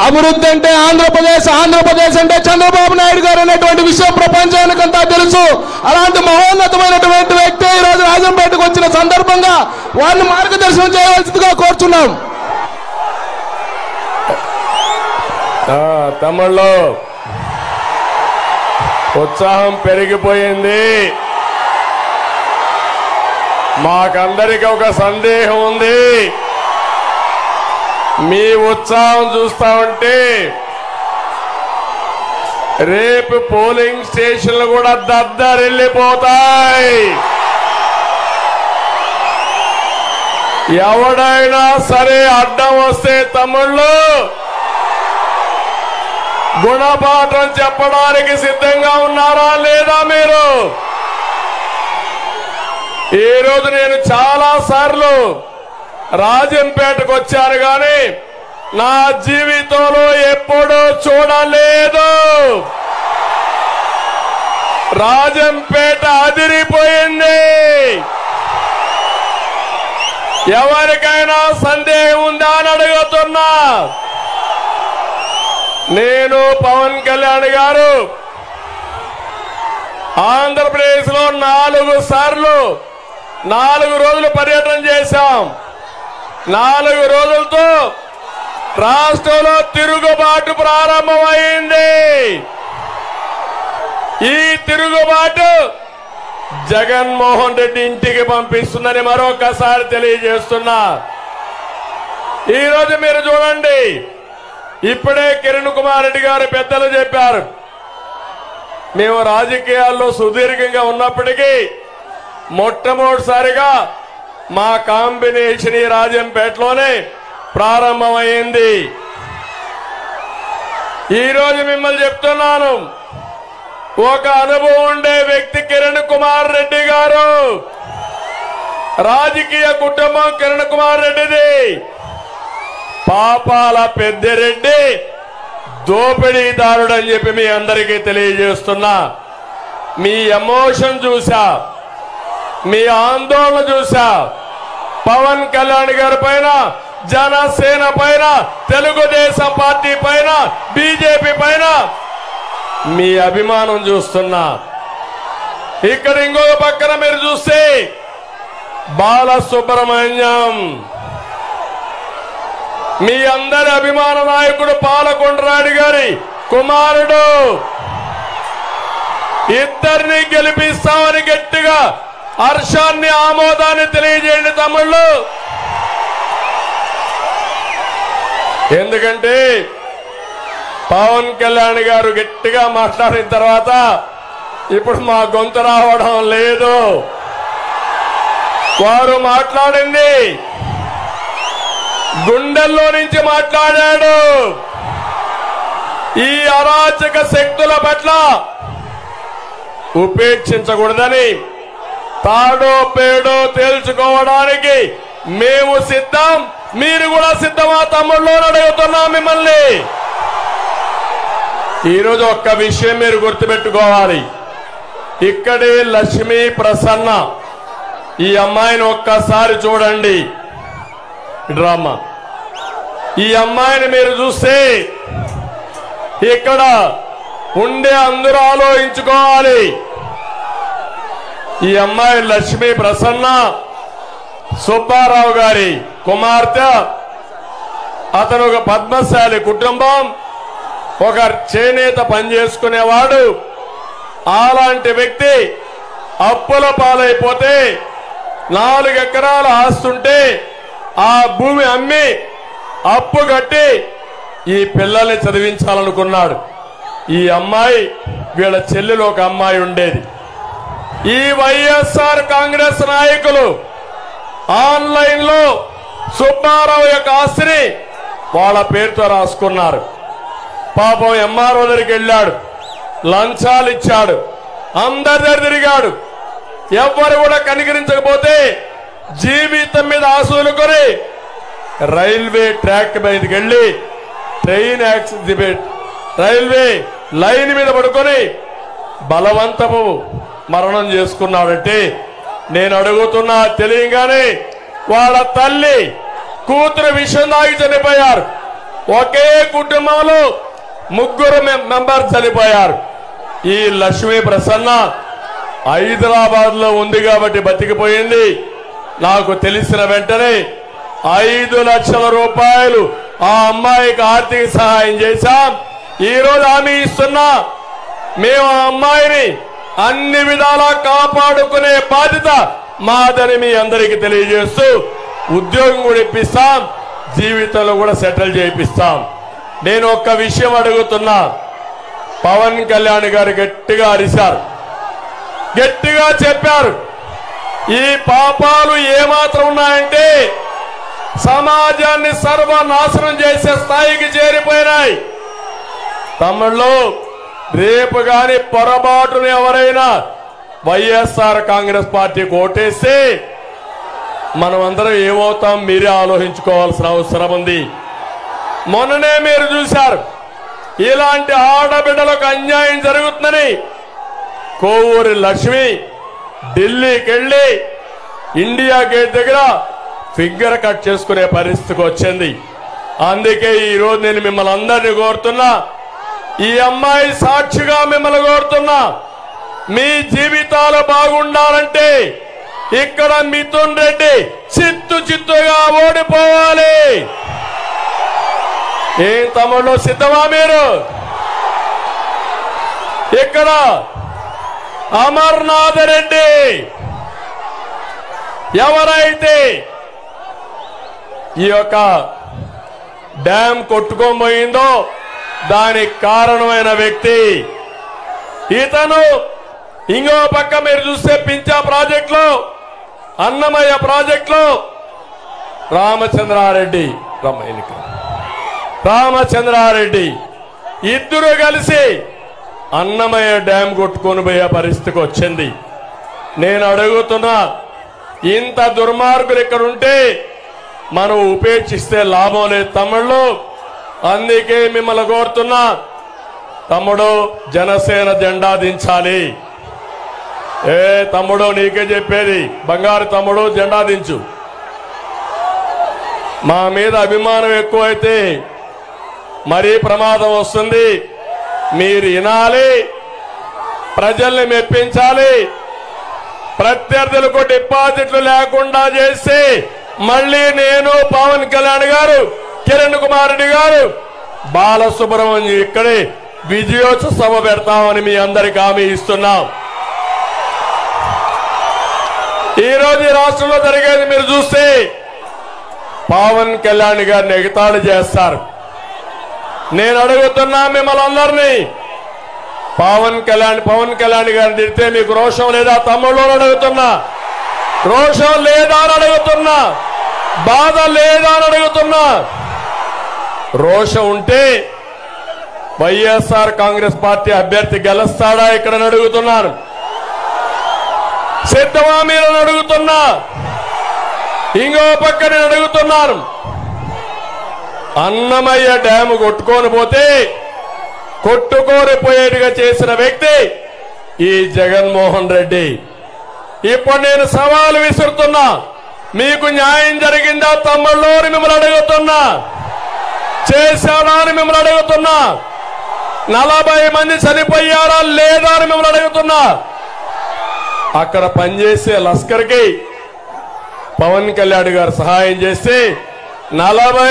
అభివృద్ధి అంటే ఆంధ్రప్రదేశ్, ఆంధ్రప్రదేశ్ అంటే చంద్రబాబు నాయుడు గారు అనేటువంటి విషయం ప్రపంచానికంతా తెలుసు. అలాంటి మహోన్నతమైనటువంటి వ్యక్తి ఈ రోజు రాజంపేటకు వచ్చిన సందర్భంగా వారిని మార్గదర్శనం చేయవలసిందిగా కోరుచున్నాం. తమిళ్లో ఉత్సాహం పెరిగిపోయింది. మాకందరికి ఒక సందేహం ఉంది. మీ ఉత్సాహం చూస్తా ఉంటే రేపు పోలింగ్ స్టేషన్లు కూడా దద్దరిల్లిపోతాయి. ఎవడైనా సరే అడ్డం వస్తే తమ్ముళ్ళు గుణపాఠం చెప్పడానికి సిద్ధంగా ఉన్నారా లేదా మీరు? ఈ రోజు నేను చాలా సార్లు రాజంపేటకు వచ్చాను కానీ నా జీవితంలో ఎప్పుడూ చూడలేదు. రాజంపేట అదిరిపోయింది. ఎవరికైనా సందేహం ఉందా అని అడుగుతున్నా. నేను పవన్ కళ్యాణ్ గారు ఆంధ్రప్రదేశ్ లో 4 సార్లు 4 రోజులు పర్యటన చేశాం. 4 రోజులతో రాష్ట్రంలో తిరుగుబాటు ప్రారంభమైంది. ఈ తిరుగుబాటు జగన్మోహన్ రెడ్డి ఇంటికి పంపిస్తుందని మరొకసారి తెలియజేస్తున్నా. ఈరోజు మీరు చూడండి, ఇప్పుడే కిరణ్ కుమార్ రెడ్డి గారు పెద్దలు చెప్పారు, మేము రాజకీయాల్లో సుదీర్ఘంగా ఉన్నప్పటికీ మొట్టమొదటిసారిగా మా కాంబినేషన్ ఈ రాజంపేటలోనే ప్రారంభమైంది. ఈరోజు మిమ్మల్ని చెప్తున్నాను, ఒక అనుభవం ఉండే వ్యక్తి కిరణ్ కుమార్ రెడ్డి గారు. రాజకీయ కుటుంబం కిరణ్ కుమార్ రెడ్డిది. పాపాల పెద్దిరెడ్డి దోపిడీదారుడు అని చెప్పి మీ అందరికీ తెలియజేస్తున్నా. మీ ఎమోషన్ చూసా, మీ ఆందోళన చూసా. పవన్ కళ్యాణ్ గారి పైన, జనసేన పైన, తెలుగుదేశం పార్టీ పైన, బీజేపీ పైన మీ అభిమానం చూస్తున్నా. ఇక్కడ ఇంకొక పక్కన మీరు చూస్తే బాలసుబ్రహ్మణ్యం, మీ అందరి అభిమాన నాయకుడు పాలకొండరాయుడు గారి కుమారుడు. ఇద్దరిని గెలిపిస్తామని గట్టిగా హర్షాన్ని, ఆమోదాన్ని తెలియజేయండి తమ్ముళ్ళు. ఎందుకంటే పవన్ కళ్యాణ్ గారు గట్టిగా మాట్లాడిన తర్వాత ఇప్పుడు మా గొంతు రావడం లేదు. వారు మాట్లాడింది గుండెల్లో నుంచి మాట్లాడాడు. ఈ అరాచక శక్తుల పట్ల ఉపేక్షించకూడదని, తాడో పేడో తేల్చుకోవడానికి మేము సిద్ధం, మీరు కూడా సిద్ధమా తమ్ముళ్ళు అడుగుతున్నాం మిమ్మల్ని. ఈరోజు ఒక్క విషయం మీరు గుర్తుపెట్టుకోవాలి. ఇక్కడే లక్ష్మీ ప్రసన్న, ఈ అమ్మాయిని ఒక్కసారి చూడండి. డ్రామా, ఈ అమ్మాయిని మీరు చూస్తే ఇక్కడ ఉండే అందరూ ఆలోచించుకోవాలి. ఈ అమ్మాయి లక్ష్మీ ప్రసన్న సుబ్బారావు గారి కుమార్తె. అతను ఒక పద్మశాలి కుటుంబం, ఒక చేనేత పనిచేసుకునేవాడు. అలాంటి వ్యక్తి అప్పుల పాలైపోతే 4 ఎకరాల ఆస్తుంటే ఆ భూమి అమ్మి అప్పు కట్టి ఈ పిల్లల్ని చదివించాలనుకున్నాడు. ఈ అమ్మాయి, వీళ్ళ చెల్లెలు ఒక అమ్మాయి ఉండేది. ఈ వైఎస్ఆర్ కాంగ్రెస్ నాయకులు ఆన్లైన్ లో సుబ్బారావు యొక్క ఆస్తిని వాళ్ళ పేరుతో రాసుకున్నారు. పాపం ఎంఆర్ఓ దగ్గరికి వెళ్ళాడు, లంచాలు ఇచ్చాడు, అందరి దగ్గర తిరిగాడు. ఎవ్వరు కూడా కనికరించకపోతే జీవితం మీద ఆశలుకొని రైల్వే ట్రాక్ మీదకి వెళ్ళి ట్రైన్ యాక్సిడెంట్, రైల్వే లైన్ మీద పడుకొని బలవంతపు మరణం చేసుకున్నాడంటే నేను అడుగుతున్నా, తెలియగానే వాళ్ళ తల్లి కూతురు విషం తాగి చనిపోయారు. ఒకే కుటుంబంలో 3 మెంబర్స్ చనిపోయారు. ఈ లక్ష్మీ ప్రసన్న హైదరాబాద్ లో ఉంది కాబట్టి బతికిపోయింది. నాకు తెలిసిన వెంటనే 5 లక్షల రూపాయలు ఆ అమ్మాయికి ఆర్థిక సహాయం చేశాం. ఈ రోజు హామీ ఇస్తున్నా, మేము ఆ అమ్మాయిని అన్ని విధాలా కాపాడుకునే బాధ్యత మాదని మీ అందరికీ తెలియజేస్తూ ఉద్యోగం కూడా ఇప్పిస్తాం, జీవితంలో కూడా సెటిల్ చేయిస్తాం. నేను ఒక్క విషయం అడుగుతున్నా, పవన్ కళ్యాణ్ గారు గట్టిగా అరిశారు, గట్టిగా చెప్పారు. ఈ పాపాలు ఏమాత్రం ఉన్నాయంటే సమాజాన్ని సర్వనాశనం చేసే స్థాయికి చేరిపోయినాయి. తమిళలో రేపు గాని పొరపాటును ఎవరైనా వైఎస్ఆర్ కాంగ్రెస్ పార్టీకి ఓటేస్తే మనమందరం ఏమవుతాం మీరే ఆలోచించుకోవాల్సిన అవసరం ఉంది. మొన్ననే మీరు చూశారు, ఇలాంటి ఆడబిడ్డలకు అన్యాయం జరుగుతుందని కోవూరి లక్ష్మి ఢిల్లీకి వెళ్లి ఇండియా గేట్ దగ్గర ఫింగర్ కట్ చేసుకునే పరిస్థితికి వచ్చింది. అందుకే ఈ రోజు నేను మిమ్మల్ని అందరినీ కోరుతున్నా, ఈ అమ్మాయి సాక్షిగా మిమ్మల్ని కోరుతున్నా, మీ జీవితాలు బాగుండాలంటే ఇక్కడ మిథున్ రెడ్డి చిత్తుగా ఓడిపోవాలి. ఏం తమ్ముళ్ళు సిద్ధమా మీరు? ఇక్కడ అమర్నాథ్ రెడ్డి ఎవరైతే ఈ యొక్క డ్యాం కొట్టుకోబోయిందో దానికి కారణమైన వ్యక్తి ఇతను. ఇంకో పక్క మీరు చూస్తే పించా ప్రాజెక్ట్ లో, అన్నమయ్య ప్రాజెక్ట్ లో రామచంద్రారెడ్డి ఇద్దరు కలిసి అన్నమయ్య డ్యాం కొట్టుకొని పోయే పరిస్థితికి వచ్చింది. నేను అడుగుతున్నా, ఇంత దుర్మార్గులు ఇక్కడ ఉంటే మనం ఉపేక్షిస్తే లాభం లేదు తమ్ముళ్ళు. అందుకే మిమ్మల్ని కోరుతున్నా, తమ్ముడు జనసేన జెండా దించాలి. ఏ తమ్ముడు నీకే చెప్పేది, బంగారు తమ్ముడు జెండా దించు. మా మీద అభిమానం ఎక్కువైతే మరీ ప్రమాదం వస్తుంది. మీరు వినాలి, ప్రజల్ని మెప్పించాలి. ప్రత్యర్థులకు డిపాజిట్లు లేకుండా చేసి మళ్ళీ నేను, పవన్ కళ్యాణ్ గారు, కిరణ్ కుమార్ రెడ్డి గారు, బాలసుబ్రహ్మణ్యం ఇక్కడే విజయోత్సవ సభ పెడతామని మీ అందరికి హామీ ఇస్తున్నాం. ఈ రోజు ఈ రాష్ట్రంలో జరిగేది మీరు చూస్తే పవన్ కళ్యాణ్ గారిని ఎగతాళి చేస్తారు. నేను అడుగుతున్నా మిమ్మల్ని అందరినీ, పవన్ కళ్యాణ్ గారిని తిడితే మీకు రోషం లేదా తమ్ముళ్ళు అడుగుతున్నా, రోషం లేదా అని అడుగుతున్నా, బాధ లేదా అని అడుగుతున్నా. రోషం ఉంటే వైఎస్ఆర్ కాంగ్రెస్ పార్టీ అభ్యర్థి గెలుస్తాడా ఇక్కడ అడుగుతున్నాను. సిద్ధమా మీరు అడుగుతున్నా. ఇంకో పక్క నేను అడుగుతున్నాను, అన్నమయ్య డ్యాము కొట్టుకొని పోతే కొట్టుకోరిపోయేట్టుగా చేసిన వ్యక్తి ఈ జగన్మోహన్ రెడ్డి. ఇప్పుడు నేను సవాలు విసురుతున్నా, మీకు న్యాయం జరిగిందా తమ్ముళ్ళు అని మిమ్మల్ని అడుగుతున్నా, చేశాడా అని మిమ్మల్ని అడుగుతున్నా, 40 మంది చనిపోయారా లేదా అని మిమ్మల్ని అడుగుతున్నా. అక్కడ పనిచేసే లస్కర్కి పవన్ కళ్యాణ్ గారు సహాయం చేసి 40